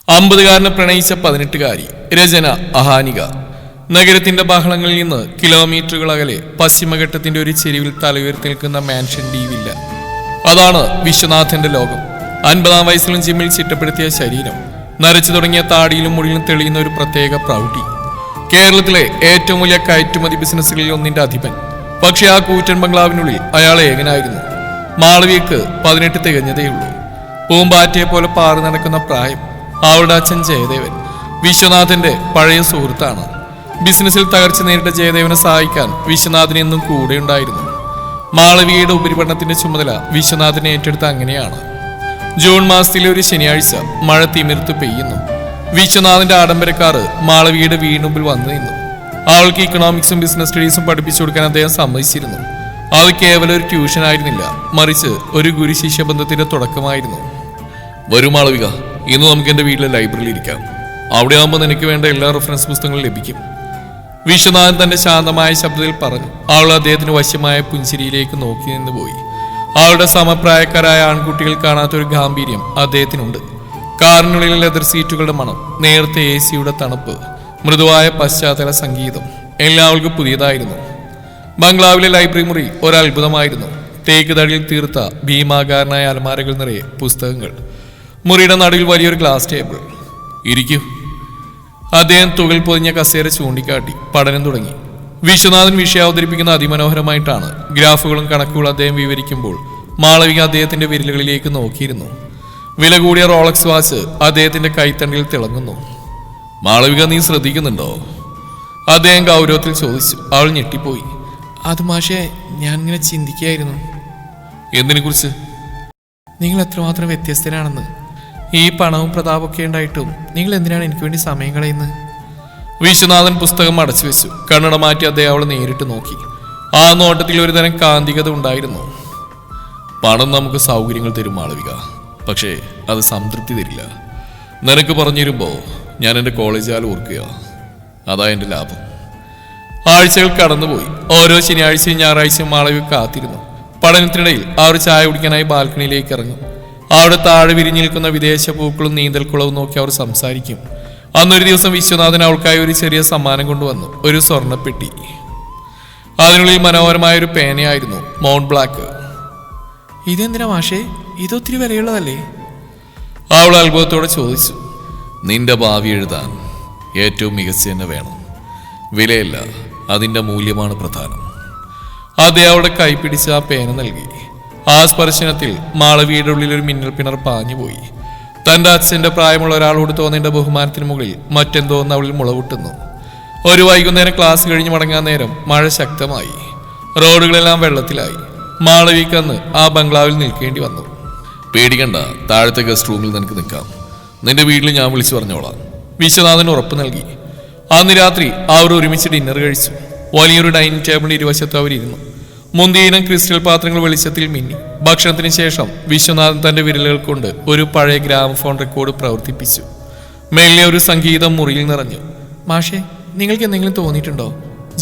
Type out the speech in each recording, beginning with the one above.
50കാരനെ പ്രണയിച്ച 18കാരി. രചന അഹാനിക. നഗരത്തിന്റെ ബഹളങ്ങളിൽ നിന്ന് കിലോമീറ്ററുകൾ അകലെ പശ്ചിമഘട്ടത്തിന്റെ ഒരു ചെരിവിൽ തലയുയർത്തി നിൽക്കുന്ന മാൻഷൻ ഡീവില്ല. അതാണ് വിശ്വനാഥന്റെ ലോകം. 50ആം വയസ്സിലും ജിമ്മിൽ ചിട്ടപ്പെടുത്തിയ ശരീരം, നരച്ചു തുടങ്ങിയ താടിയിലും മുടിയിലും തെളിയുന്ന ഒരു പ്രത്യേക പ്രൗഢി. കേരളത്തിലെ ഏറ്റവും വലിയ കയറ്റുമതി ബിസിനസ്സുകളിൽ ഒന്നിന്റെ അധിപൻ. പക്ഷെ ആ കൂറ്റൻ ബംഗ്ലാവിനുള്ളിൽ അയാൾ ഏകനായിരുന്നു. മാളവികക്ക് 18 തികഞ്ഞതേയുള്ളൂ. പൂമ്പാറ്റയെ പോലെ പാറി നടക്കുന്ന പ്രായം. അവളുടെ അച്ഛൻ ജയദേവൻ വിശ്വനാഥന്റെ പഴയ സുഹൃത്താണ്. ബിസിനസ്സിൽ തകർച്ച നേരിട്ട ജയദേവനെ സഹായിക്കാൻ വിശ്വനാഥൻ എന്നും കൂടെ ഉണ്ടായിരുന്നു. മാളവികയുടെ ഉപരിപഠനത്തിന്റെ ചുമതല വിശ്വനാഥനെ ഏറ്റെടുത്ത അങ്ങനെയാണ്. ജൂൺ മാസത്തിലെ ഒരു ശനിയാഴ്ച മഴ തിമിർത്ത് പെയ്യുന്നു. വിശ്വനാഥന്റെ ആഡംബരക്കാറ് മാളവികയുടെ വീടിനുമ്പിൽ വന്നു നിന്നു. അവൾക്ക് ഇക്കണോമിക്സും ബിസിനസ് സ്റ്റഡീസും പഠിപ്പിച്ചു കൊടുക്കാൻ അദ്ദേഹം സമ്മതിച്ചിരുന്നു. അത് കേവലം ഒരു ട്യൂഷൻ ആയിരുന്നില്ല, മറിച്ച് ഒരു ഗുരു ശിഷ്യ ബന്ധത്തിന്റെ തുടക്കമായിരുന്നു. വരും മാളവിക, ഇന്ന് നമുക്ക് എന്റെ വീട്ടിലെ ലൈബ്രറിയിൽ ഇരിക്കാം. അവിടെ ആകുമ്പോൾ നിനക്ക് വേണ്ട എല്ലാ റെഫറൻസ് പുസ്തകങ്ങളും ലഭിക്കും. വിശ്വനാഥൻ തന്റെ ശാന്തമായ ശബ്ദത്തിൽ പറഞ്ഞു. അവൾ അദ്ദേഹത്തിന് വശ്യമായ പുഞ്ചിരിയിലേക്ക് നോക്കി നിന്ന് പോയി. അവളുടെ സമപ്രായക്കാരായ ആൺകുട്ടികൾ കാണാത്തൊരു ഗാംഭീര്യം അദ്ദേഹത്തിനുണ്ട്. കാറിനുള്ളിൽ ലെതർ സീറ്റുകളുടെ മണം, നേരത്തെ AC-യുടെ തണുപ്പ്, മൃദുവായ പശ്ചാത്തല സംഗീതം എല്ലാം അവൾക്ക് പുതിയതായിരുന്നു. ബംഗ്ലാവിലെ ലൈബ്രറി മുറി ഒരത്ഭുതമായിരുന്നു. തേക്ക് തടിയിൽ തീർത്ത ഭീമാകാരനായ അലമാരകൾ നിറയെ പുസ്തകങ്ങൾ. മുറിയുടെ നടുവിൽ വലിയൊരു ഗ്ലാസ് ടേബിൾ. ഇരിക്കൂ. അദ്ദേഹം തുകൽ പൊതിഞ്ഞ കസേര ചൂണ്ടിക്കാട്ടി പഠനം തുടങ്ങി. വിശ്വനാഥൻ വിഷയം അവതരിപ്പിക്കുന്ന അതിമനോഹരമായിട്ടാണ്. ഗ്രാഫുകളും കണക്കുകളും അദ്ദേഹം വിവരിക്കുമ്പോൾ മാളവിക അദ്ദേഹത്തിന്റെ വിരലുകളിലേക്ക് നോക്കിയിരുന്നു. വില കൂടിയ റോളക്സ് വാച്ച് അദ്ദേഹത്തിന്റെ കൈത്തണ്ടിൽ തിളങ്ങുന്നു. മാളവിക, നീ ശ്രദ്ധിക്കുന്നുണ്ടോ? അദ്ദേഹം ഗൗരവത്തിൽ ചോദിച്ചു. അവൾ ഞെട്ടിപ്പോയി. അത് മാഷേ, ഞാനിങ്ങനെ ചിന്തിക്കുകയായിരുന്നു. എന്തിനെ കുറിച്ച്? നിങ്ങൾ എത്രമാത്രം വ്യത്യസ്തനാണെന്ന്. ഈ പണവും പ്രതാപമൊക്കെ ഉണ്ടായിട്ടും നിങ്ങൾ എന്തിനാണ് എനിക്ക് വേണ്ടി സമയം കളയുന്നത്? വിശ്വനാഥൻ പുസ്തകം അടച്ചു വെച്ചു. കണ്ണട മാറ്റി അദ്ദേഹം അവളെ നേരിട്ട് നോക്കി. ആ നോട്ടത്തിൽ ഒരു തരം കാന്തികത ഉണ്ടായിരുന്നു. പണം നമുക്ക് സൗകര്യങ്ങൾ തരും മാളവിക, പക്ഷേ അത് സംതൃപ്തി തരില്ല. നിനക്ക് പറഞ്ഞിരുമ്പോ ഞാൻ എൻ്റെ കോളേജ് കാലം ഓർക്കുക. അതാ എൻ്റെ ലാഭം. ആഴ്ചകൾ കടന്നുപോയി. ഓരോ ശനിയാഴ്ചയും ഞായറാഴ്ചയും മാളവിക കാത്തിരുന്നു. പഠനത്തിനിടയിൽ അവർ ചായ കുടിക്കാനായി ബാൽക്കണിയിലേക്ക് ഇറങ്ങും. അവിടെ താഴെ വിരിഞ്ഞു നിൽക്കുന്ന വിദേശ പൂക്കളും നീന്തൽക്കുളവും നോക്കി അവർ സംസാരിക്കും. അന്നൊരു ദിവസം വിശ്വനാഥൻ അവൾക്കായി ഒരു ചെറിയ സമ്മാനം കൊണ്ടുവന്നു. ഒരു സ്വർണ്ണപ്പെട്ടി. അതിനുള്ളിൽ മനോഹരമായ ഒരു പേനയായിരുന്നു, മൗണ്ട് ബ്ലാക്ക്. ഇതെന്തിനാ മാഷേ? ഇതൊത്തിരി വിലയുള്ളതല്ലേ? അവൾ അത്ഭുതത്തോടെ ചോദിച്ചു. നിന്റെ ഭാവി എഴുതാൻ ഏറ്റവും മികച്ച തന്നെ വേണം. വിലയല്ല, അതിൻ്റെ മൂല്യമാണ് പ്രധാനം. അദ്ദേഹം അവളുടെ കൈപിടിച്ച് ആ പേന നൽകി. ആ സ്പർശനത്തിൽ മാളവിയുടെ ഉള്ളിൽ ഒരു മിന്നൽ പിണർ പാഞ്ഞുപോയി. തന്റെ അച്ഛന്റെ പ്രായമുള്ള ഒരാളോട് തോന്നേണ്ട ബഹുമാനത്തിന് മുകളിൽ മറ്റെന്തോന്ന് അവളിൽ മുളവിട്ടുന്നു. ഒരു വൈകുന്നേരം ക്ലാസ് കഴിഞ്ഞ് മടങ്ങാൻ നേരം മഴ ശക്തമായി. റോഡുകളെല്ലാം വെള്ളത്തിലായി. മാളവികന്ന് ആ ബംഗ്ലാവിൽ നിൽക്കേണ്ടി വന്നു. പേടിക്കണ്ട, താഴത്തെ ഗസ്റ്റ് റൂമിൽ നിനക്ക് നിൽക്കാം. നിന്റെ വീട്ടിൽ ഞാൻ വിളിച്ചു പറഞ്ഞോളാം. വിശ്വനാഥൻ ഉറപ്പ് നൽകി. അന്ന് രാത്രി അവർ ഒരുമിച്ച് ഡിന്നർ കഴിച്ചു. വലിയൊരു ഡൈനിങ് ടേബിളിന്റെ ഇരുവശത്ത് അവരിരുന്നു. മുന്തിയിനം ക്രിസ്റ്റൽ പാത്രങ്ങൾ വെളിച്ചത്തിൽ മിന്നി. ഭക്ഷണത്തിന് ശേഷം വിശ്വനാഥൻ തന്റെ വിരലുകൾ കൊണ്ട് ഒരു പഴയ ഗ്രാമഫോൺ റെക്കോർഡ് പ്രവർത്തിപ്പിച്ചു. മെല്ലെ ഒരു സംഗീതം മുറിയിൽ നിറഞ്ഞു. മാഷേ, നിങ്ങൾക്ക് എന്തെങ്കിലും തോന്നിയിട്ടുണ്ടോ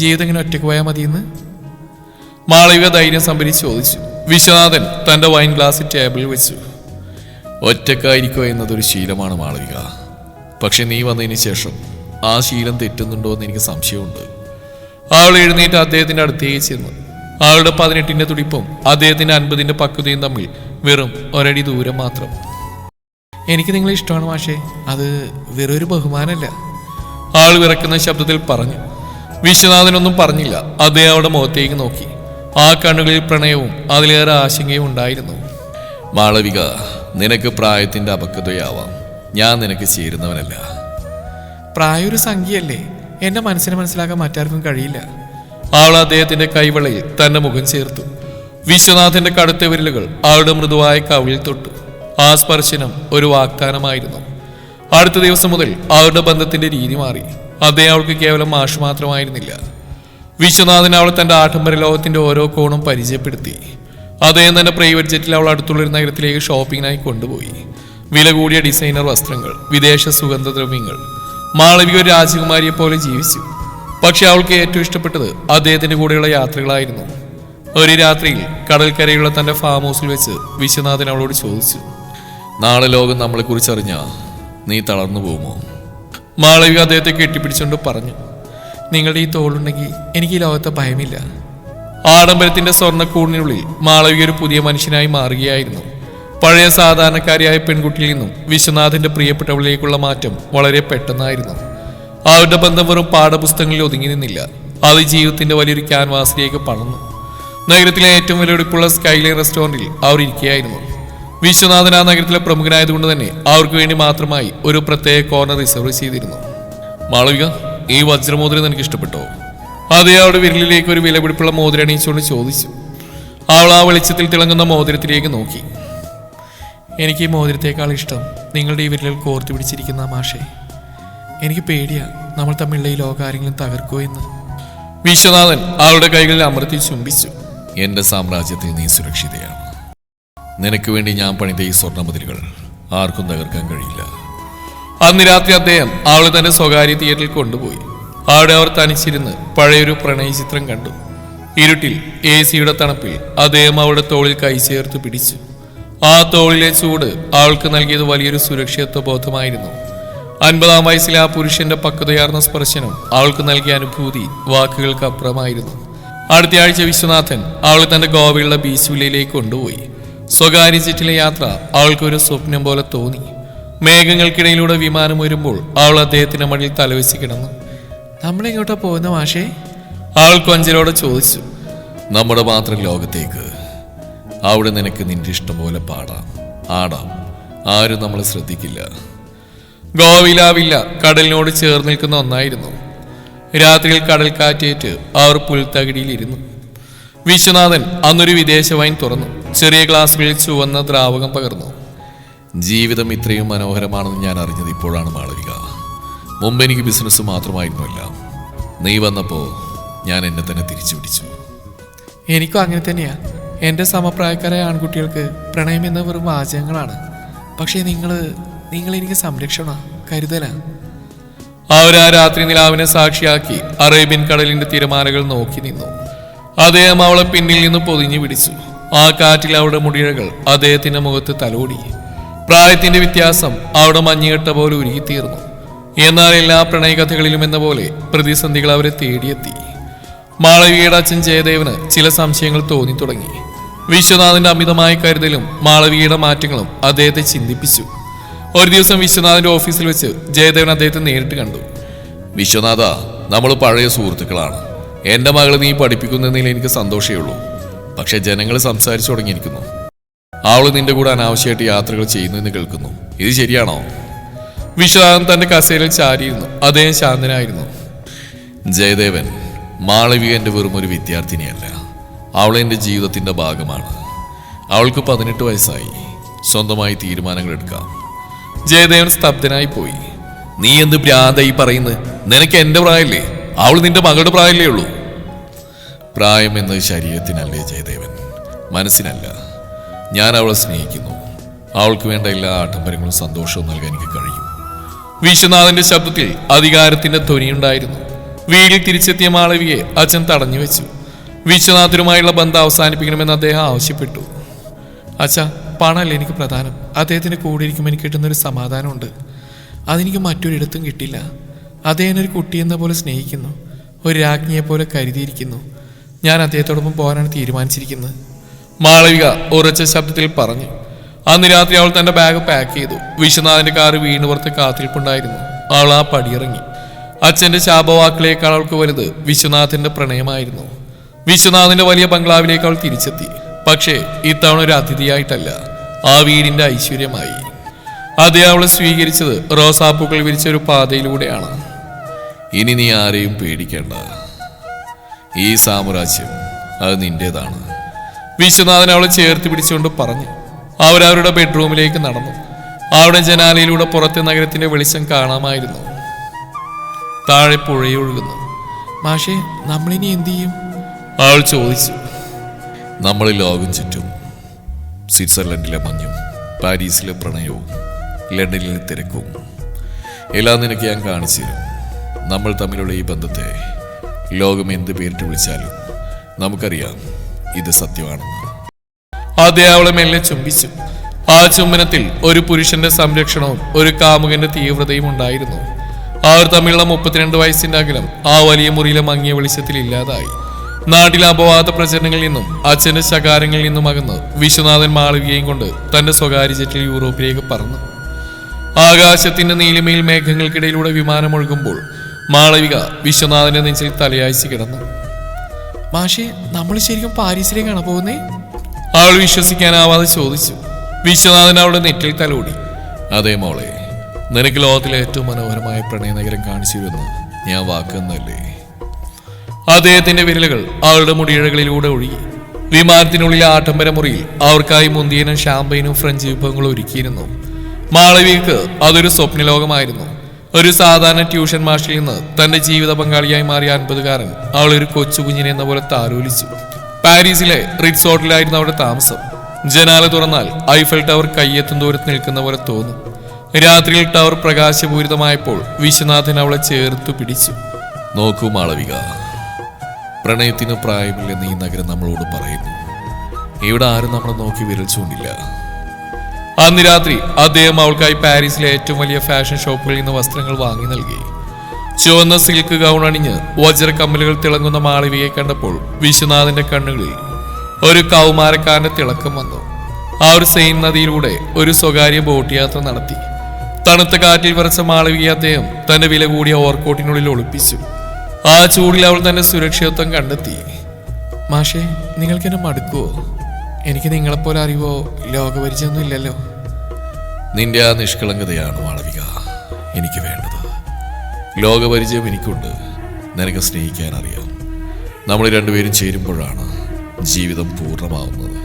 ജീവിതം ഇങ്ങനെ ഒറ്റയ്ക്ക് പോയാൽ മതിയെന്ന്? മാളവിക ധൈര്യം സംഭരിച്ച് ചോദിച്ചു. വിശ്വനാഥൻ തന്റെ വൈൻ ഗ്ലാസ് ടേബിളിൽ വെച്ചു. ഒറ്റക്കായിരിക്കുക എന്നതൊരു ശീലമാണ് മാളവിക. പക്ഷെ നീ വന്നതിന് ശേഷം ആ ശീലം തെറ്റുന്നുണ്ടോ എന്ന് എനിക്ക് സംശയമുണ്ട്. അവൾ എഴുന്നേറ്റ് അദ്ദേഹത്തിന്റെ അടുത്തേക്ക് ചെന്നു. അവളുടെ 18ന്റെ തുടിപ്പും അദ്ദേഹത്തിന്റെ 50ന്റെ പക്വതയും തമ്മിൽ വെറും ഒരടി ദൂരം മാത്രം. എനിക്ക് നിങ്ങളെ ഇഷ്ടമാണ് മാഷേ, അത് വെറും ഒരു ബഹുമാനമല്ല, ആൾ വിറക്കുന്ന ശബ്ദത്തിൽ പറഞ്ഞു. വിശ്വനാഥനൊന്നും പറഞ്ഞില്ല. അദ്ദേഹം അവളുടെ മുഖത്തേക്ക് നോക്കി. ആ കണ്ണുകളിൽ പ്രണയവും അതിലേറെ ആശങ്കയും ഉണ്ടായിരുന്നു. മാളവിക, നിനക്ക് പ്രായത്തിന്റെ അപക്വതയാവാം. ഞാൻ നിനക്ക് ചേരുന്നവനല്ല. പ്രായം ഒരു സംഖ്യയല്ലേ? എന്റെ മനസ്സിനെ മനസ്സിലാക്കാൻ മറ്റാർക്കും കഴിയില്ല. അവൾ അദ്ദേഹത്തിന്റെ കൈവളയിൽ തന്റെ മുഖം ചേർത്തു. വിശ്വനാഥന്റെ കടുത്ത വിരലുകൾ അവളുടെ മൃദുവായ കവിളിൽ തൊട്ടു. ആ സ്പർശനം ഒരു വാഗ്ദാനമായിരുന്നു. അടുത്ത ദിവസം മുതൽ അവരുടെ ബന്ധത്തിന്റെ രീതി മാറി. അദ്ദേഹം അവൾക്ക് കേവലം മാഷ് മാത്രമായിരുന്നില്ല. വിശ്വനാഥൻ അവൾ തന്റെ ആഡംബര ലോകത്തിന്റെ ഓരോ കോണും പരിചയപ്പെടുത്തി. അദ്ദേഹം തന്റെ പ്രൈവറ്റ് ജെറ്റിൽ അവൾ അടുത്തുള്ള നഗരത്തിലേക്ക് ഷോപ്പിങ്ങിനായി കൊണ്ടുപോയി. വില കൂടിയ ഡിസൈനർ വസ്ത്രങ്ങൾ, വിദേശ സുഗന്ധദ്രവ്യങ്ങൾ. മാളവിക ഒരു രാജകുമാരിയെ പോലെ ജീവിച്ചു. പക്ഷെ അവൾക്ക് ഏറ്റവും ഇഷ്ടപ്പെട്ടത് അദ്ദേഹത്തിന്റെ കൂടെയുള്ള യാത്രകളായിരുന്നു. ഒരു രാത്രിയിൽ കടൽക്കരയുള്ള തന്റെ ഫാം ഹൗസിൽ വെച്ച് വിശ്വനാഥൻ അവളോട് ചോദിച്ചു, നാളെ ലോകം നമ്മളെക്കുറിച്ച് അറിഞ്ഞാൽ നീ തളർന്നു പോകുമോ? മാളവിക അദ്ദേഹത്തെ കെട്ടിപ്പിടിച്ചുകൊണ്ട് പറഞ്ഞു. നിങ്ങളുടെ ഈ തോളുണ്ടെങ്കിൽ എനിക്ക് ഈ ലോകത്തെ ഭയമില്ല. ആഡംബരത്തിന്റെ സ്വർണ്ണക്കൂടിനുള്ളിൽ മാളവിക ഒരു പുതിയ മനുഷ്യനായി മാറുകയായിരുന്നു. പഴയ സാധാരണക്കാരിയായ പെൺകുട്ടിയിൽ നിന്നും വിശ്വനാഥന്റെ പ്രിയപ്പെട്ടവളിലേക്കുള്ള മാറ്റം വളരെ പെട്ടെന്നായിരുന്നു. അവരുടെ ബന്ധം വെറും പാഠപുസ്തകങ്ങളിൽ ഒതുങ്ങി നിന്നില്ല. അത് ജീവിതത്തിന്റെ വലിയൊരു ക്യാൻവാസിലേക്ക് പടർന്നു. നഗരത്തിലെ ഏറ്റവും വിലപിടിപ്പുള്ള സ്കൈലൈൻ റെസ്റ്റോറന്റിൽ അവർ ഇരിക്കുകയായിരുന്നു. വിശ്വനാഥൻ ആ നഗരത്തിലെ പ്രമുഖനായതുകൊണ്ട് തന്നെ അവർക്ക് വേണ്ടി മാത്രമായി ഒരു പ്രത്യേക കോർണർ റിസർവ് ചെയ്തിരുന്നു. മാളവിക, ഈ വജ്രമോതിരം നിനക്ക് ഇഷ്ടപ്പെട്ടോ? അതേ അവളുടെ വിരലിലേക്ക് ഒരു വിലപിടിപ്പുള്ള മോതിരം അണിയിച്ചുകൊണ്ട് ചോദിച്ചു. അവൾ ആ വെളിച്ചത്തിൽ തിളങ്ങുന്ന മോതിരത്തിലേക്ക് നോക്കി. എനിക്ക് ഈ മോതിരത്തേക്കാൾ ഇഷ്ടം നിങ്ങളുടെ ഈ വിരലിൽ കോർത്തു പിടിച്ചിരിക്കുന്ന മാഷേ. എനിക്ക് പേടിയാ നമ്മൾ തമ്മിലുള്ള ഈ ലോകം ആരെങ്കിലും തകർക്കോ എന്ന്. വിശ്വനാഥൻ അവളുടെ കൈകളിൽ അമർത്തി ചുംബിച്ചു. എന്റെ സാമ്രാജ്യത്തിൽ നീ സുരക്ഷിതയാണ്. നിനക്ക് വേണ്ടി ഞാൻ പണിത ഈ സ്വർണ്ണമതിലുകൾ ആർക്കും തകർക്കാൻ കഴിയില്ല. അന്ന് രാത്രി അദ്ദേഹം അവളെ തന്റെ സ്വകാര്യ തിയേറ്ററിൽ കൊണ്ടുപോയി. അവിടെ അവർ തനിച്ചിരുന്ന് പഴയൊരു പ്രണയ ചിത്രം കണ്ടു. ഇരുട്ടിൽ AC-യുടെ തണുപ്പിൽ അദ്ദേഹം അവളുടെ തോളിൽ കൈ ചേർത്ത് പിടിച്ചു. ആ തോളിലെ ചൂട് അവൾക്ക് നൽകിയത് വലിയൊരു സുരക്ഷിതത്വ ബോധമായിരുന്നു. 50-ാം വയസ്സിലെ ആ പുരുഷന്റെ പക്വതയാർന്ന സ്പർശനം അവൾക്ക് നൽകിയ അനുഭൂതി വാക്കുകൾക്ക് അപ്പുറമായിരുന്നു. അടുത്ത ആഴ്ച വിശ്വനാഥൻ അവളെ തന്റെ ഗോവയുള്ള ബീച്ച് വില്ലയിലേക്ക് കൊണ്ടുപോയി. സ്വകാര്യ ജെറ്റിലെ യാത്ര അവൾക്കൊരു സ്വപ്നം പോലെ തോന്നി. മേഘങ്ങൾക്കിടയിലൂടെ വിമാനം വരുമ്പോൾ അവൾ അദ്ദേഹത്തിന്റെ മടിയിൽ തലവെച്ച് കിടന്നു. നമ്മളെങ്ങോട്ടാ പോകുന്ന മാഷേ? അവൾ കൊഞ്ചലോടെ ചോദിച്ചു. നമ്മുടെ മാത്രം ലോകത്തേക്ക്. അവിടെ നിനക്ക് നിന്റെ ഇഷ്ടം പോലെ പാടാം, ആടാം. ആരും നമ്മളെ ശ്രദ്ധിക്കില്ല. ഗോവയിലാവില്ല കടലിനോട് ചേർന്ന് നിൽക്കുന്ന ഒന്നായിരുന്നു. രാത്രിയിൽ കടൽ കാറ്റേറ്റ് അവർ പുൽത്തകിടിയിലിരുന്നു. വിശ്വനാഥൻ അന്നൊരു വിദേശ വൈൻ തുറന്നു. ചെറിയ ഗ്ലാസുകളിൽ ചുവന്ന ദ്രാവകം പകർന്നു. ജീവിതം ഇത്രയും മനോഹരമാണെന്ന് ഞാൻ അറിഞ്ഞത് ഇപ്പോഴാണ് മാളവിക. മുമ്പ് എനിക്ക് ബിസിനസ് മാത്രമായിരുന്നില്ല. നീ വന്നപ്പോ ഞാൻ എന്നെ തന്നെ തിരിച്ചു പിടിച്ചു. എനിക്കും അങ്ങനെ തന്നെയാ. എൻ്റെ സമപ്രായക്കാരായ ആൺകുട്ടികൾക്ക് പ്രണയം എന്ന വെറും വാചകങ്ങളാണ്. പക്ഷേ നിങ്ങൾ എനിക്ക് സംരക്ഷണ കരുതല. അവരാ രാത്രി നിലാവിനെ സാക്ഷിയാക്കി അറേബ്യൻ കടലിന്റെ തിരമാലകൾ നോക്കി നിന്നു. അദ്ദേഹം അവളെ പിന്നിൽ നിന്ന് പൊതിഞ്ഞു പിടിച്ചു. ആ കാറ്റിൽ അവളുടെ മുടിയഴകൾ അദ്ദേഹത്തിന്റെ മുഖത്ത് തലോടി. പ്രായത്തിന്റെ വ്യത്യാസം അവിടെ മഞ്ഞുകെട്ട പോലെ ഉരുകിത്തീർന്നു. എന്നാൽ എല്ലാ പ്രണയകഥകളിലും എന്ന പോലെ പ്രതിസന്ധികൾ അവരെ തേടിയെത്തി. മാളവികയുടെ അച്ഛൻ ജയദേവന് ചില സംശയങ്ങൾ തോന്നി തുടങ്ങി. വിശ്വനാഥന്റെ അമിതമായ കരുതലും മാളവികയുടെ മാറ്റങ്ങളും അദ്ദേഹത്തെ ചിന്തിപ്പിച്ചു. ഒരു ദിവസം വിശ്വനാഥന്റെ ഓഫീസിൽ വെച്ച് ജയദേവൻ അദ്ദേഹത്തെ നേരിട്ട് കണ്ടു. വിശ്വനാഥ, നമ്മൾ പഴയ സുഹൃത്തുക്കളാണ്. എന്റെ മകളെ നീ പഠിപ്പിക്കുന്നതിൽ എനിക്ക് സന്തോഷമേ ഉള്ളൂ. പക്ഷെ ജനങ്ങൾ സംസാരിച്ചു തുടങ്ങിയിരിക്കുന്നു. അവള് നിന്റെ കൂടെ അനാവശ്യമായിട്ട് യാത്രകൾ ചെയ്യുന്നു എന്ന് കേൾക്കുന്നു. ഇത് ശരിയാണോ? വിശ്വനാഥൻ തന്റെ കസേരയിൽ ചാരിയിരുന്നു. അദ്ദേഹം ശാന്തനായിരുന്നു. ജയദേവൻ, മാളവിക എന്റെ വെറും ഒരു വിദ്യാർത്ഥിനിയല്ല. അവളെ എൻ്റെ ജീവിതത്തിന്റെ ഭാഗമാണ്. അവൾക്ക് 18 വയസ്സായി. സ്വന്തമായി തീരുമാനങ്ങൾ എടുക്കാം. ജയദേവൻ സ്തബ്ധനായി പോയി. നീ എന്ത് ഭ്രാന്തായി പറയുന്നത്? നിനക്ക് എന്റെ പ്രായമല്ലേ? അവൾ നിന്റെ മകളുടെ പ്രായമല്ലേ ഉള്ളൂ. പ്രായം എന്നത് ശരീരത്തിനല്ലേ ജയദേവൻ, മനസ്സിനല്ല. ഞാൻ അവളെ സ്നേഹിക്കുന്നു. അവൾക്ക് വേണ്ട എല്ലാ ആഡംബരങ്ങളും സന്തോഷവും നൽകാൻ എനിക്ക് കഴിയും. വിശ്വനാഥന്റെ ശബ്ദത്തിൽ അധികാരത്തിന്റെ ധ്വനിയുണ്ടായിരുന്നു. വീട്ടിൽ തിരിച്ചെത്തിയ മാളവികയെ അച്ഛൻ തടഞ്ഞു വെച്ചു. വിശ്വനാഥനുമായുള്ള ബന്ധം അവസാനിപ്പിക്കണമെന്ന് അദ്ദേഹം ആവശ്യപ്പെട്ടു. അച്ഛാ, പണമല്ല എനിക്ക് പ്രധാനം. അദ്ദേഹത്തിന്റെ കൂടെ ഇരിക്കുമ്പോൾ എനിക്ക് കിട്ടുന്നൊരു സമാധാനമുണ്ട്. അതെനിക്ക് മറ്റൊരിടത്തും കിട്ടില്ല. അദ്ദേഹം ഒരു കുട്ടിയെന്ന പോലെ സ്നേഹിക്കുന്നു, ഒരു രാജ്ഞിയെ പോലെ കരുതിയിരിക്കുന്നു. ഞാൻ അദ്ദേഹത്തോടൊപ്പം പോകാനാണ് തീരുമാനിച്ചിരിക്കുന്നത്. മാളവിക ഉറച്ച ശബ്ദത്തിൽ പറഞ്ഞു. അന്ന് രാത്രി അവൾ തന്റെ ബാഗ് പാക്ക് ചെയ്തു. വിശ്വനാഥന്റെ കാറ് വീണ് പുറത്ത് കാത്തിരിപ്പുണ്ടായിരുന്നു. അവൾ ആ പടിയിറങ്ങി. അച്ഛന്റെ ശാപവാക്കളേക്കാൾ അവൾക്ക് വലുത് വിശ്വനാഥന്റെ പ്രണയമായിരുന്നു. വിശ്വനാഥന്റെ വലിയ ബംഗ്ലാവിലേക്ക് അവൾ തിരിച്ചെത്തി. പക്ഷേ ഇത്തവണ ഒരു അതിഥിയായിട്ടല്ല, ആ വീടിന്റെ ഐശ്വര്യമായി. അതേ അവളെ സ്വീകരിച്ചത് റോസാപ്പൂക്കൾ വിരിച്ച ഒരു പാതയിലൂടെയാണ്. ഇനി നീ ആരെയും പേടിക്കേണ്ട. ഈ സാമ്രാജ്യം അത് നിന്റേതാണ്. വിശ്വനാഥൻ അവളെ ചേർത്ത് പിടിച്ചുകൊണ്ട് പറഞ്ഞു. അവരവരുടെ ബെഡ്റൂമിലേക്ക് നടന്നു. അവിടെ ജനാലയിലൂടെ പുറത്തെ നഗരത്തിന്റെ വെളിച്ചം കാണാമായിരുന്നു. താഴെ പുഴയൊഴുകുന്നു. മാഷേ, നമ്മളിനി എന്തു ചെയ്യും? അവൾ ചോദിച്ചു. നമ്മൾ ലോകം ചുറ്റും. സ്വിറ്റ്സർലൻഡിലെ മഞ്ഞും പാരീസിലെ പ്രണയവും ലണ്ടനിലെ തിരക്കും എല്ലാം നിനക്ക് ഞാൻ കാണിച്ചു തരും. നമ്മൾ തമ്മിലുള്ള ഈ ബന്ധത്തെ ലോകം എന്ത് പേരിട്ട് വിളിച്ചാലും നമുക്കറിയാം ഇത് സത്യമാണെന്ന്. അതേ അവളെ മെല്ലെ ചുംബിച്ചു. ആ ചുംബനത്തിൽ ഒരു പുരുഷന്റെ സംരക്ഷണവും ഒരു കാമുകന്റെ തീവ്രതയും ഉണ്ടായിരുന്നു. അവർ തമ്മിലുള്ള 32 വയസ്സിന്റെ അകലം ആ വലിയ മുറിയിലെ മങ്ങിയ വെളിച്ചത്തിൽ ഇല്ലാതായി. നാട്ടിലെ അപവാദ പ്രചരണങ്ങളിൽ നിന്നും അച്ഛന്റെ ശകാരങ്ങളിൽ നിന്നും അകന്ന് വിശ്വനാഥൻ മാളവികയും കൊണ്ട് തന്റെ സ്വകാര്യ ജെറ്റിൽ യൂറോപ്പിലേക്ക് പറന്നു. ആകാശത്തിന്റെ നീലിമയിൽ മേഘങ്ങൾക്കിടയിലൂടെ വിമാനമൊഴുകുമ്പോൾ മാളവിക വിശ്വനാഥന്റെ നെഞ്ചിൽ തലയാഴ്ച കിടന്നു. മാഷേ, നമ്മൾ ശരിക്കും പാരീസിലേക്കാണ് പോകുന്നേ? അവൾ വിശ്വസിക്കാനാവാതെ ചോദിച്ചു. വിശ്വനാഥൻ അവളുടെ നെറ്റിൽ തലോടി. അതേ മോളെ, നിനക്ക് ലോകത്തിലെ ഏറ്റവും മനോഹരമായ പ്രണയനഗരം കാണിച്ചിരുന്നു ഞാൻ വാക്കുന്നല്ലേ. അദ്ദേഹത്തിന്റെ വിരലുകൾ അവളുടെ മുടിയിഴകളിലൂടെ ഒഴുകി. വിമാനത്തിനുള്ളിലെ ആഡംബര മുറിയിൽ അവർക്കായി മുന്തിയനും ഷാമ്പയിനും ഫ്രഞ്ച് വിഭവങ്ങളും ഒരുക്കിയിരുന്നു. മാളവികക്ക് അതൊരു സ്വപ്നലോകമായിരുന്നു. ഒരു സാധാരണ ട്യൂഷൻ മാഷിൽ നിന്ന് തന്റെ ജീവിത പങ്കാളിയായി മാറിയ 50കാരൻ അവളൊരു കൊച്ചുകുഞ്ഞിനെ എന്ന പോലെ താലോലിച്ചു. പാരീസിലെ റിറ്റ്സ് ഹോട്ടലിലായിരുന്നു അവരുടെ താമസം. ജനാല തുറന്നാൽ ഐഫൽ ടവർ കയ്യെത്തും ദൂരത്ത് നിൽക്കുന്ന പോലെ തോന്നും. രാത്രിയിൽ ടവർ പ്രകാശപൂരിതമായപ്പോൾ വിശ്വനാഥൻ അവളെ ചേർത്തു പിടിച്ചു. നോക്കൂ മാളവിക, പ്രണയത്തിന് പ്രായമില്ലെന്ന് ഈ നഗരം നമ്മളോട് പറയുന്നു. ഇവിടെ ആരും നമ്മളെ നോക്കി വിരൽ ചൂണ്ടില്ല. അന്ന് രാത്രി അദ്ദേഹം അവൾക്കായി പാരീസിലെ ഏറ്റവും വലിയ ഫാഷൻ ഷോപ്പുകളിൽ നിന്ന് വസ്ത്രങ്ങൾ വാങ്ങി നൽകി. ചുവന്ന സിൽക്ക് ഗൗൺ അണിഞ്ഞ് വജ്ര കമ്മലുകൾ തിളങ്ങുന്ന മാളവികയെ കണ്ടപ്പോൾ വിശ്വനാഥന്റെ കണ്ണുകളിൽ ഒരു കൗമാരക്കാരന്റെ തിളക്കം വന്നു. ആ ഒരു സെയിൻ നദിയിലൂടെ ഒരു സ്വകാര്യ ബോട്ട് യാത്ര നടത്തി. തണുത്ത കാറ്റിൽ വിറച്ച മാളവികയെ അദ്ദേഹം തന്റെ വില കൂടിയ ഓവർകോട്ടിനുള്ളിൽ ഒളിപ്പിച്ചു. ആ ചൂടിൽ അവൾ തന്റെ സുരക്ഷിതത്വം കണ്ടെത്തി. മാഷേ, നിങ്ങൾക്ക് എന്നെ മടുക്കുവോ? എനിക്ക് നിങ്ങളെപ്പോലെ അറിവോ ലോകപരിചയമൊന്നും ഇല്ലല്ലോ. നിന്റെ ആ നിഷ്കളങ്കതയാണ് മാളവിക എനിക്ക് വേണ്ടത്. ലോകപരിചയം എനിക്കുണ്ട്, നിനക്ക് സ്നേഹിക്കാൻ അറിയാം. നമ്മൾ രണ്ടുപേരും ചേരുമ്പോഴാണ് ജീവിതം പൂർണ്ണമാവുന്നത്.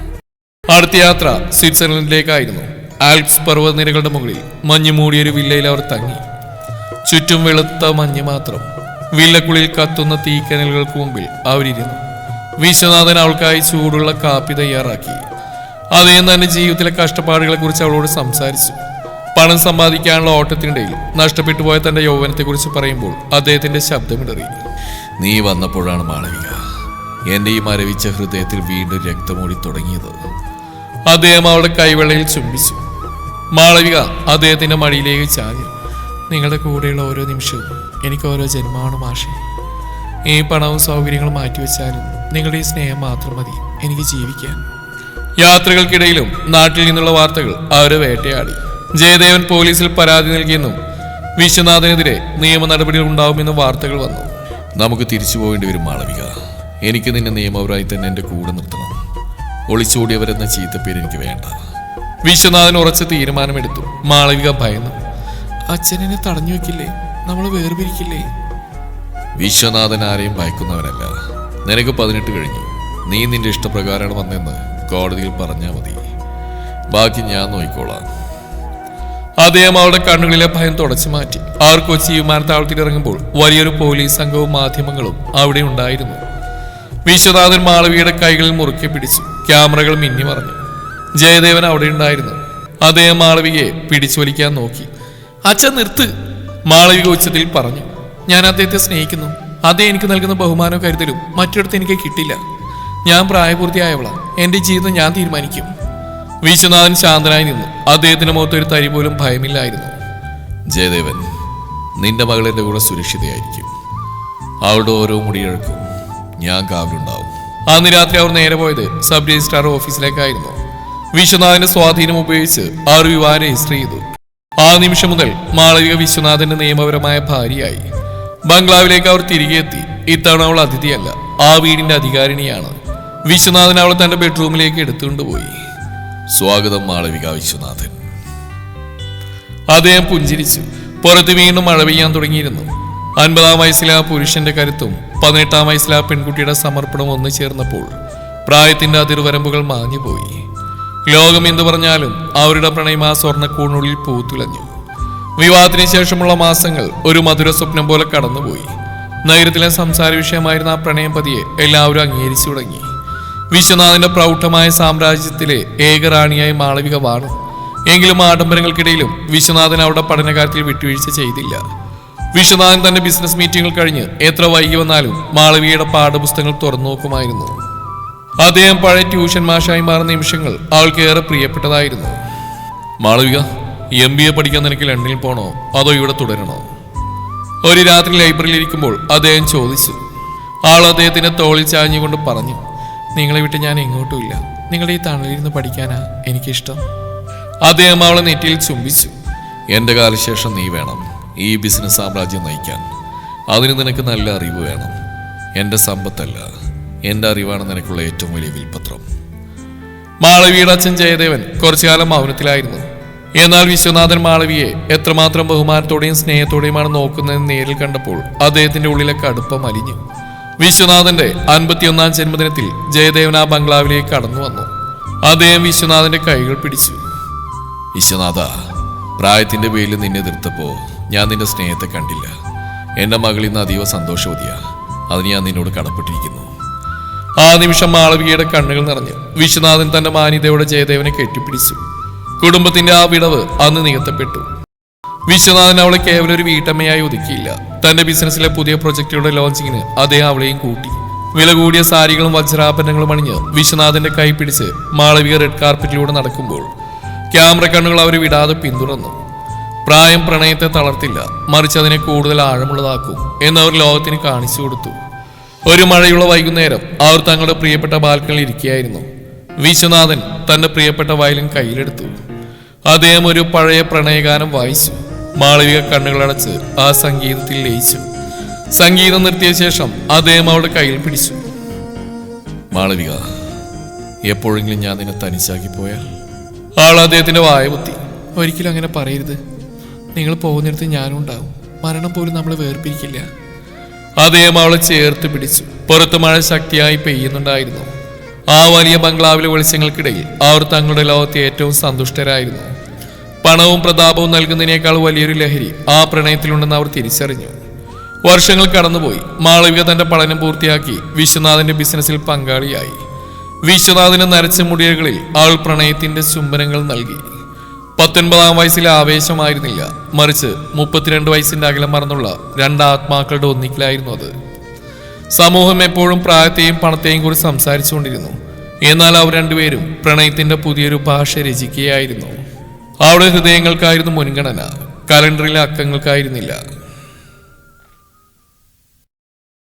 അടുത്ത യാത്ര സ്വിറ്റ്സർലൻഡിലേക്കായിരുന്നു. ആൽപ്സ് പർവ്വതനിരകളുടെ മുകളിൽ മഞ്ഞു മൂടിയൊരു വില്ലയിൽ അവർ തങ്ങി. ചുറ്റും വെളുത്ത മഞ്ഞ് മാത്രം. വില്ലക്കുള്ളിൽ കത്തുന്ന തീക്കനലുകൾക്ക് മുമ്പിൽ അവരിരുന്നു. വിശ്വനാഥൻ അവൾക്കായി ചൂടുള്ള കാപ്പി തയ്യാറാക്കി. അദ്ദേഹം തന്റെ ജീവിതത്തിലെ കഷ്ടപ്പാടുകളെ കുറിച്ച് അവളോട് സംസാരിച്ചു. പണം സമ്പാദിക്കാനുള്ള ഓട്ടത്തിനിടയിൽ നഷ്ടപ്പെട്ടു പോയ തന്റെ യൗവനത്തെക്കുറിച്ച് പറയുമ്പോൾ അദ്ദേഹത്തിന്റെ ശബ്ദമിടറി. നീ വന്നപ്പോഴാണ് മാളവിക എന്റെ ഈ മരവിച്ച ഹൃദയത്തിൽ വീണ്ടും രക്തമോടി തുടങ്ങിയത്. അദ്ദേഹം അവളുടെ കൈവെള്ളയിൽ ചുംബിച്ചു. മാളവിക അദ്ദേഹത്തിന്റെ മടിയിലേക്ക് ചാഞ്ഞു. നിങ്ങളുടെ കൂടെയുള്ള ഓരോ നിമിഷവും എനിക്ക് ഓരോ ജന്മമാണ് മാഷേ. ഈ പണവും സൗകര്യങ്ങളും മാറ്റിവെച്ചാലും നിങ്ങളുടെ ഈ സ്നേഹം മാത്രം മതി എനിക്ക് ജീവിക്കാൻ. യാത്രകൾക്കിടയിലും നാട്ടിൽ നിന്നുള്ള വാർത്തകൾ അവരെ വേട്ടയാടി. ജയദേവൻ പോലീസിൽ പരാതി നൽകിയെന്നും വിശ്വനാഥനെതിരെ നിയമ നടപടികൾ ഉണ്ടാവുമെന്നും വാർത്തകൾ വന്നു. നമുക്ക് തിരിച്ചു പോകേണ്ടി വരും മാളവിക. എനിക്ക് നിന്നെ നിയമപരമായി തന്നെ എന്റെ കൂടെ നിർത്തണം. ഒളിച്ചോടിയവരെന്ന ചീത്തപ്പേര് എനിക്ക് വേണ്ട. വിശ്വനാഥൻ ഉറച്ച തീരുമാനമെടുത്തു. മാളവിക ഭയന്നു. അച്ഛനെ തടഞ്ഞു വെക്കില്ലേ? നമ്മൾ വേർപിരിക്കില്ലേ? വിശ്വനാഥൻ ആരെയും ഭയക്കുന്നവനല്ല. നിനക്ക് 18 കഴിഞ്ഞു. നീ നിന്റെ ഇഷ്ടപ്രകാരമാണ് വന്നെന്ന് കോടതിയിൽ പറഞ്ഞാൽ മതി. ബാക്കി ഞാൻ നോക്കിക്കോളാം. അദ്ദേഹം അവളുടെ കണ്ണുകളിലെ ഭയം തുടച്ചു മാറ്റി. അവർ കൊച്ചി വിമാനത്താവളത്തിൽ ഇറങ്ങുമ്പോൾ വലിയൊരു പോലീസ് സംഘവും മാധ്യമങ്ങളും അവിടെ ഉണ്ടായിരുന്നു. വിശ്വനാഥൻ മാളവിയുടെ കൈകളിൽ മുറുക്കി പിടിച്ചു. ക്യാമറകൾ മിന്നി മറഞ്ഞു. ജയദേവൻ അവിടെ ഉണ്ടായിരുന്നു. അദ്ദേഹം മാളവികയെ പിടിച്ചു വലിക്കാൻ നോക്കി. അച്ഛൻ നിർത്ത്, മാളവിക ഉച്ചത്തിൽ പറഞ്ഞു. ഞാൻ അദ്ദേഹത്തെ സ്നേഹിക്കുന്നു. അദ്ദേഹം എനിക്ക് നൽകുന്ന ബഹുമാനവും കരുതലും മറ്റിടത്ത് എനിക്ക് കിട്ടില്ല. ഞാൻ പ്രായപൂർത്തിയായവളാ. എന്റെ ജീവിതം ഞാൻ തീരുമാനിക്കും. വിശ്വനാഥൻ ശാന്തനായി നിന്നു. അദ്ദേഹത്തിന്റെ മുഖത്ത് ഒരു തരി പോലും ഭയമില്ലായിരുന്നു. ജയദേവൻ, നിന്റെ മകൾ എന്റെ കൂടെ സുരക്ഷിതയായിരിക്കും. അവളുടെ ഓരോ മുടിയിഴക്കും ഞാൻ കാവലുണ്ടാവും. അന്ന് രാത്രി അവർ നേരെ പോയത് സബ് രജിസ്ട്രാർ ഓഫീസിലേക്കായിരുന്നു. വിശ്വനാഥന്റെ സ്വാധീനം ഉപയോഗിച്ച് അവർ വിവാഹം രജിസ്റ്റർ ചെയ്തു. ആ നിമിഷം മുതൽ മാളവിക വിശ്വനാഥന്റെ നിയമപരമായ ഭാര്യയായി. ബംഗ്ലാവിലേക്ക് അവർ തിരികെ എത്തി. ഇത്തവണ അവൾ അതിഥിയല്ല, ആ വീടിന്റെ അധികാരിണിയാണ്. വിശ്വനാഥൻ അവളെ തന്റെ ബെഡ്റൂമിലേക്ക് എടുത്തുകൊണ്ടുപോയി. സ്വാഗതം മാളവിക വിശ്വനാഥൻ. അദ്ദേഹം പുഞ്ചിരിച്ചു. പുറത്ത് വീണ്ടും മഴ പെയ്യാൻ തുടങ്ങിയിരുന്നു. 50-ാം വയസ്സിലെ ആ പുരുഷന്റെ കരുത്തും 18-ാം വയസ്സിലെ ആ പെൺകുട്ടിയുടെ സമർപ്പണവും ഒന്നു ചേർന്നപ്പോൾ പ്രായത്തിന്റെ അതിർവരമ്പുകൾ മാഞ്ഞുപോയി. ലോകം എന്തു പറഞ്ഞാലും അവരുടെ പ്രണയം ആ സ്വർണ്ണക്കൂണിനുള്ളിൽ പൂത്തുലഞ്ഞു. വിവാഹത്തിന് ശേഷമുള്ള മാസങ്ങൾ ഒരു മധുര സ്വപ്നം പോലെ കടന്നുപോയി. നഗരത്തിലെ സംസാര വിഷയമായിരുന്ന ആ പ്രണയം പതിയെ എല്ലാവരും അംഗീകരിച്ചു തുടങ്ങി. വിശ്വനാഥന്റെ പ്രൗഢമായ സാമ്രാജ്യത്തിലെ ഏകറാണിയായി മാളവിക വാണു. എങ്കിലും ആഡംബരങ്ങൾക്കിടയിലും വിശ്വനാഥൻ അവരുടെ പഠനകാര്യത്തിൽ വിട്ടുവീഴ്ച ചെയ്തില്ല. വിശ്വനാഥൻ തന്റെ ബിസിനസ് മീറ്റിംഗുകൾ കഴിഞ്ഞ് എത്ര വൈകി വന്നാലും മാളവികയുടെ പാഠപുസ്തകങ്ങൾ തുറന്നു നോക്കുമായിരുന്നു. അദ്ദേഹം പഴയ ട്യൂഷൻ മാഷായി മാറുന്ന നിമിഷങ്ങൾ അവൾക്ക് ഏറെ പ്രിയപ്പെട്ടതായിരുന്നു. മാളവിക, MBA പഠിക്കാൻ നിനക്ക് ലണ്ടനിൽ പോണോ അതോ ഇവിടെ തുടരണോ? ഒരു രാത്രി ലൈബ്രറിയിൽ ഇരിക്കുമ്പോൾ അദ്ദേഹം ചോദിച്ചു. ആൾ അദ്ദേഹത്തിന്റെ തോളിൽ ചാഞ്ഞുകൊണ്ട് പറഞ്ഞു, നിങ്ങളെ വിട്ട് ഞാൻ എങ്ങോട്ടുമില്ല. നിങ്ങളുടെ ഈ തണലിരുന്ന് പഠിക്കാനാ എനിക്കിഷ്ടം. അദ്ദേഹം അവളെ നെറ്റിയിൽ ചുംബിച്ചു. എൻ്റെ കാലശേഷം നീ വേണം ഈ ബിസിനസ് സാമ്രാജ്യം നയിക്കാൻ. അതിന് നിനക്ക് നല്ല അറിവ് വേണം. എൻ്റെ സമ്പത്തല്ല, എൻ്റെ അറിവാണ് നിനക്കുള്ള ഏറ്റവും വലിയ വിൽപത്രം. മാളവിയുടെ അച്ഛൻ ജയദേവൻ കുറച്ചു കാലം മൗനത്തിലായിരുന്നു. എന്നാൽ വിശ്വനാഥൻ മാളവിയെ എത്രമാത്രം ബഹുമാനത്തോടെയും സ്നേഹത്തോടെയുമാണ് നോക്കുന്നതെന്ന് നേരിൽ കണ്ടപ്പോൾ അദ്ദേഹത്തിന്റെ ഉള്ളിലെ കടുപ്പം അലിഞ്ഞു. വിശ്വനാഥന്റെ 51ാം ജന്മദിനത്തിൽ ജയദേവൻ ആ ബംഗ്ലാവിലേക്ക് കടന്നു വന്നു. അദ്ദേഹം വിശ്വനാഥന്റെ കൈകൾ പിടിച്ചു. വിശ്വനാഥ, പ്രായത്തിന്റെ പേരിൽ നിന്നെ എതിർത്തപ്പോ ഞാൻ നിന്റെ സ്നേഹത്തെ കണ്ടില്ല. എന്റെ മകൾ ഇന്ന് അതീവ സന്തോഷവതിയാ. അതിന് ഞാൻ നിന്നോട് കടപ്പെട്ടിരിക്കുന്നു. ആ നിമിഷം മാളവികയുടെ കണ്ണുകൾ നിറഞ്ഞു. വിശ്വനാഥൻ തന്റെ മാന്യതയോടെ ജയദേവനെ കെട്ടിപ്പിടിച്ചു. കുടുംബത്തിന്റെ ആ വിടവ് അന്ന് നികത്തപ്പെട്ടു. വിശ്വനാഥൻ അവളെ കേവലം ഒരു വീട്ടമ്മയായി ഒതുക്കിയില്ല. തന്റെ ബിസിനസ്സിലെ പുതിയ പ്രൊജക്ടുകളുടെ ലോഞ്ചിങ്ങിന് അദ്ദേഹം അവളെയും കൂട്ടി. വില കൂടിയ സാരികളും വജ്രാഭരണങ്ങളും അണിഞ്ഞ് വിശ്വനാഥന്റെ കൈ പിടിച്ച് മാളവിക റെഡ് കാർപ്പറ്റിലൂടെ നടക്കുമ്പോൾ ക്യാമറ കണ്ണുകൾ അവരെ വിടാതെ പിന്തുടർന്നു. പ്രായം പ്രണയത്തെ തളർത്തില്ല, മറിച്ച് അതിനെ കൂടുതൽ ആഴമുള്ളതാക്കും എന്നവർ ലോകത്തിന് കാണിച്ചു കൊടുത്തു. ഒരു മഴയുള്ള വൈകുന്നേരം അവർ തങ്ങളുടെ പ്രിയപ്പെട്ട ബാൽക്കണിൽ ഇരിക്കുകയായിരുന്നു. വിശ്വനാഥൻ തന്റെ പ്രിയപ്പെട്ട വയലിൻ കയ്യിലെടുത്തു. അദ്ദേഹം ഒരു പഴയ പ്രണയഗാനം വായിച്ചു. മാളവിക കണ്ണുകളടച്ച് ആ സംഗീതത്തിൽ ലയിച്ചു. സംഗീതം നിർത്തിയ ശേഷം അദ്ദേഹം അവളുടെ കയ്യിൽ പിടിച്ചു. മാളവിക, എപ്പോഴെങ്കിലും ഞാൻ നിന്നെ തനിച്ചാക്കി പോയാൽ? ആൾ അദ്ദേഹത്തിന്റെ വായ കുത്തി. ഒരിക്കലും അങ്ങനെ പറയരുത്. നിങ്ങൾ പോകുന്നിടത്ത് ഞാനും ഉണ്ടാവും. മരണം പോലും നമ്മളെ വേർപിരിക്കില്ല. അദ്ദേഹം അവളെ ചേർത്ത് പിടിച്ചു. പുറത്ത് മഴ ശക്തിയായി പെയ്യുന്നുണ്ടായിരുന്നു. ആ വലിയ ബംഗ്ലാവിലെ വെളിച്ചങ്ങൾക്കിടയിൽ അവർ തങ്ങളുടെ ലോകത്തെ ഏറ്റവും സന്തുഷ്ടരായിരുന്നു. പണവും പ്രതാപവും നൽകുന്നതിനേക്കാൾ വലിയൊരു ലഹരി ആ പ്രണയത്തിലുണ്ടെന്ന് അവർ തിരിച്ചറിഞ്ഞു. വർഷങ്ങൾ കടന്നുപോയി. മാളവിക തന്റെ പഠനം പൂർത്തിയാക്കി വിശ്വനാഥന്റെ ബിസിനസ്സിൽ പങ്കാളിയായി. വിശ്വനാഥന് നരച്ച മുടികളിൽ അവൾ പ്രണയത്തിന്റെ ചുംബനങ്ങൾ നൽകി. 19ാം വയസ്സിലെ ആവേശമായിരുന്നില്ല, മറിച്ച് 32 വയസ്സിന്റെ അകലം മറന്നുള്ള രണ്ട് ആത്മാക്കളുടെ ഒന്നിക്കലായിരുന്നു അത്. സമൂഹം എപ്പോഴും പ്രായത്തെയും പണത്തെയും കുറിച്ച് സംസാരിച്ചുകൊണ്ടിരുന്നു. എന്നാൽ അവർ രണ്ടുപേരും പ്രണയത്തിന്റെ പുതിയൊരു ഭാഷ രചിക്കുകയായിരുന്നു. അവരുടെ ഹൃദയങ്ങൾക്കായിരുന്നു മുൻഗണന, കലണ്ടറിലെ അക്കങ്ങൾക്കായിരുന്നില്ല.